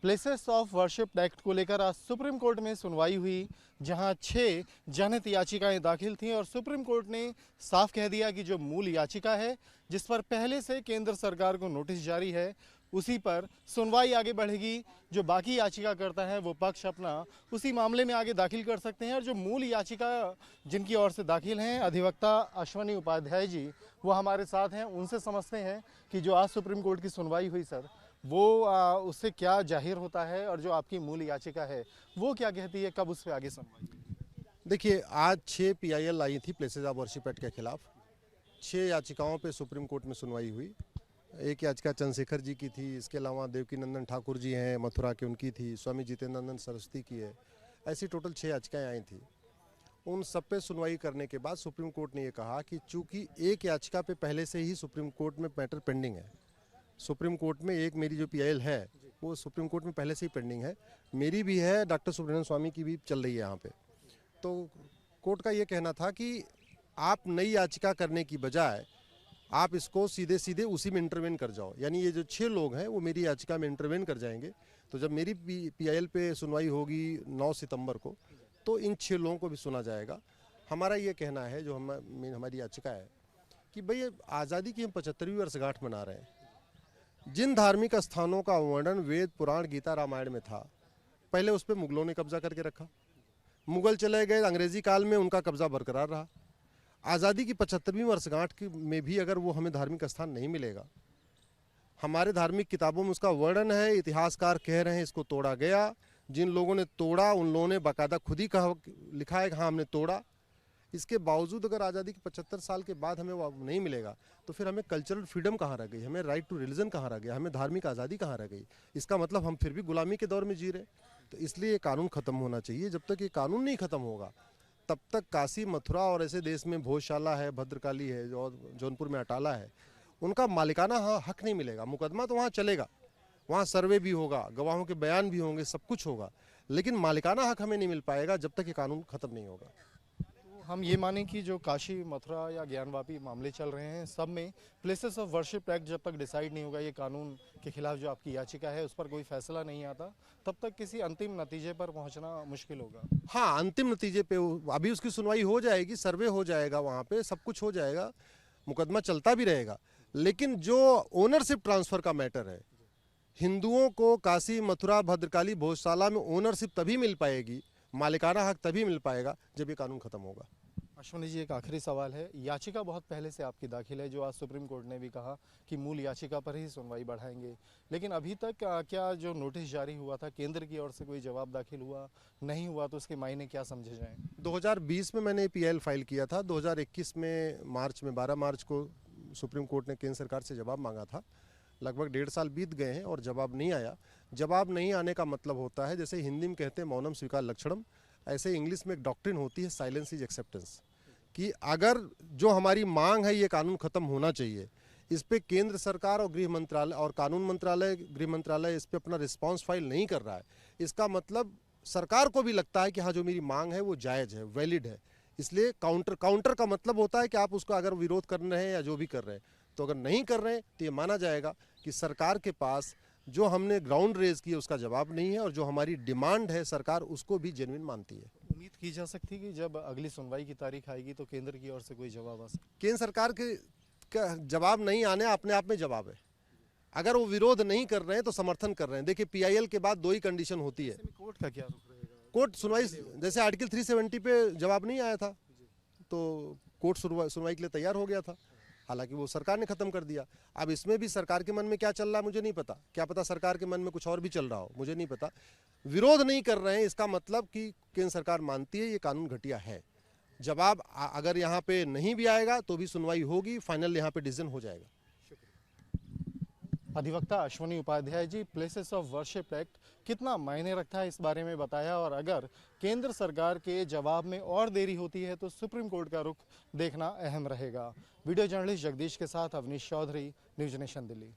Places of worship act को लेकर आज सुप्रीम कोर्ट में सुनवाई हुई, जहां 6 जनहित याचिकाएं दाखिल थीं और सुप्रीम कोर्ट ने साफ कह दिया कि जो मूल याचिका है, जिस पर पहले से केंद्र सरकार को नोटिस जारी है, उसी पर सुनवाई आगे बढ़ेगी। जो बाकी याचिकाकर्ता हैं वो पक्ष अपना उसी मामले में आगे दाखिल कर सकते हैं। और जो मूल याचिका जिनकी ओर से दाखिल हैं, अधिवक्ता अश्वनी उपाध्याय जी, वो हमारे साथ हैं। उनसे समझते हैं कि जो आज सुप्रीम कोर्ट की सुनवाई हुई सर, वो उससे क्या जाहिर होता है और जो आपकी मूल याचिका है वो क्या कहती है, कब उस पर आगे सुनवाई? देखिए, आज 6 पीआईएल आई थी प्लेसेस ऑफ वर्शिप एक्ट के खिलाफ। 6 याचिकाओं पे सुप्रीम कोर्ट में सुनवाई हुई। एक याचिका चंद्रशेखर जी की थी, इसके अलावा देवकी नंदन ठाकुर जी हैं मथुरा के, उनकी थी, स्वामी जितेंद्रानंद सरस्वती की है। ऐसी टोटल 6 याचिकाएं आई थी। उन सब पे सुनवाई करने के बाद सुप्रीम कोर्ट ने ये कहा कि चूंकि एक याचिका पे पहले से ही सुप्रीम कोर्ट में मैटर पेंडिंग है, सुप्रीम कोर्ट में एक मेरी जो पीआईएल है वो सुप्रीम कोर्ट में पहले से ही पेंडिंग है, मेरी भी है, डॉक्टर सुब्रमण्यम स्वामी की भी चल रही है यहाँ पे। तो कोर्ट का ये कहना था कि आप नई याचिका करने की बजाय आप इसको सीधे सीधे उसी में इंटरवेन कर जाओ। यानी ये जो 6 लोग हैं वो मेरी याचिका में इंटरवेन कर जाएंगे। तो जब मेरी पीआईएल पे सुनवाई होगी 9 सितंबर को, तो इन 6 लोगों को भी सुना जाएगा। हमारा ये कहना है, जो हमारी याचिका है, कि भाई आज़ादी की हम 75वीं वर्षगांठ मना रहे हैं। जिन धार्मिक स्थानों का वर्णन वेद, पुराण, गीता, रामायण में था, पहले उस पर मुगलों ने कब्जा करके रखा। मुगल चले गए, अंग्रेजी काल में उनका कब्जा बरकरार रहा। आज़ादी की 75वीं वर्षगांठ में भी अगर वो हमें धार्मिक स्थान नहीं मिलेगा, हमारे धार्मिक किताबों में उसका वर्णन है, इतिहासकार कह रहे हैं इसको तोड़ा गया। जिन लोगों ने तोड़ा उन लोगों ने बाकायदा खुद ही कहा, लिखा है कि हाँ हमने तोड़ा। इसके बावजूद अगर आज़ादी के 75 साल के बाद हमें वो नहीं मिलेगा, तो फिर हमें कल्चरल फ्रीडम कहाँ रह गई, हमें राइट टू रिलीजन कहाँ रह गया, हमें धार्मिक आज़ादी कहाँ रह गई? इसका मतलब हम फिर भी गुलामी के दौर में जी रहे। तो इसलिए ये कानून ख़त्म होना चाहिए। जब तक ये कानून नहीं ख़त्म होगा, तब तक काशी, मथुरा और ऐसे देश में भोजशाला है, भद्रकाली है, और जौनपुर में अटाला है, उनका मालिकाना हक नहीं मिलेगा। मुकदमा तो वहाँ चलेगा, वहाँ सर्वे भी होगा, गवाहों के बयान भी होंगे, सब कुछ होगा, लेकिन मालिकाना हक हमें नहीं मिल पाएगा जब तक ये कानून ख़त्म नहीं होगा। हम ये माने कि जो काशी, मथुरा या ज्ञानवापी मामले चल रहे हैं, सब में प्लेसेस ऑफ वर्शिप एक्ट जब तक डिसाइड नहीं होगा, ये कानून के खिलाफ जो आपकी याचिका है उस पर कोई फैसला नहीं आता, तब तक किसी अंतिम नतीजे पर पहुंचना मुश्किल होगा। हाँ, अंतिम नतीजे पे अभी उसकी सुनवाई हो जाएगी, सर्वे हो जाएगा, वहाँ पे सब कुछ हो जाएगा, मुकदमा चलता भी रहेगा। लेकिन जो ओनरशिप ट्रांसफ़र का मैटर है, हिंदुओं को काशी, मथुरा, भद्रकाली, भोजशाला में ओनरशिप तभी मिल पाएगी, मालिकाना हक तभी मिल पाएगा जब ये कानून खत्म होगा। अश्वनी जी, एक आखिरी सवाल है। याचिका बहुत पहले से आपकी दाखिल है, जो आज सुप्रीम कोर्ट ने भी कहा कि मूल याचिका पर ही सुनवाई बढ़ाएंगे, लेकिन अभी तक क्या जो नोटिस जारी हुआ था केंद्र की ओर से कोई जवाब दाखिल हुआ नहीं हुआ, तो उसके मायने क्या समझे जाएं? 2020 में मैंने पीआईएल फाइल किया था। 2021 में मार्च में 12 मार्च को सुप्रीम कोर्ट ने केंद्र सरकार से जवाब मांगा था। लगभग 1.5 साल बीत गए हैं और जवाब नहीं आया। जवाब नहीं आने का मतलब होता है, जैसे हिंदी में कहते हैं मौनम स्वीकार लक्षणम, ऐसे इंग्लिश में एक डॉक्ट्रिन होती है साइलेंस इज एक्सेप्टेंस, कि अगर जो हमारी मांग है ये कानून ख़त्म होना चाहिए, इस पे केंद्र सरकार और गृह मंत्रालय और कानून मंत्रालय, गृह मंत्रालय इस पे अपना रिस्पांस फाइल नहीं कर रहा है, इसका मतलब सरकार को भी लगता है कि हाँ जो मेरी मांग है वो जायज़ है, वैलिड है। इसलिए काउंटर का मतलब होता है कि आप उसका अगर विरोध कर रहे हैं या जो भी कर रहे हैं, तो अगर नहीं कर रहे हैं तो ये माना जाएगा कि सरकार के पास जो हमने ग्राउंड रेज की है उसका जवाब नहीं है, और जो हमारी डिमांड है सरकार उसको भी जेन्युइन मानती है। उम्मीद की जा सकती है कि जब अगली सुनवाई की तारीख आएगी तो केंद्र की ओर से कोई जवाब आ सकता है? केंद्र सरकार के का जवाब नहीं आने अपने आप में जवाब है। अगर वो विरोध नहीं कर रहे हैं तो समर्थन कर रहे हैं। देखिए, पीआईएल के बाद 2 ही कंडीशन होती है। कोर्ट का क्या रुख रहेगा? कोर्ट सुनवाई, जैसे आर्टिकल 370 पे जवाब नहीं आया था तो कोर्ट सुनवाई के लिए तैयार हो गया था, हालांकि वो सरकार ने खत्म कर दिया। अब इसमें भी सरकार के मन में क्या चल रहा है मुझे नहीं पता, क्या पता सरकार के मन में कुछ और भी चल रहा हो, मुझे नहीं पता। विरोध नहीं कर रहे हैं, इसका मतलब कि केंद्र सरकार मानती है ये कानून घटिया है। जवाब अगर यहाँ पे नहीं भी आएगा तो भी सुनवाई होगी, फाइनल यहाँ पे डिसीजन हो जाएगा। अधिवक्ता Ashwani Upadhyay ji, places of worship act कितना मायने रखता है इस बारे में बताया, और अगर केंद्र सरकार के जवाब में और देरी होती है तो सुप्रीम कोर्ट का रुख देखना अहम रहेगा। वीडियो जर्नलिस्ट जगदीश के साथ अवनीश चौधरी, न्यूज़ नेशन दिल्ली।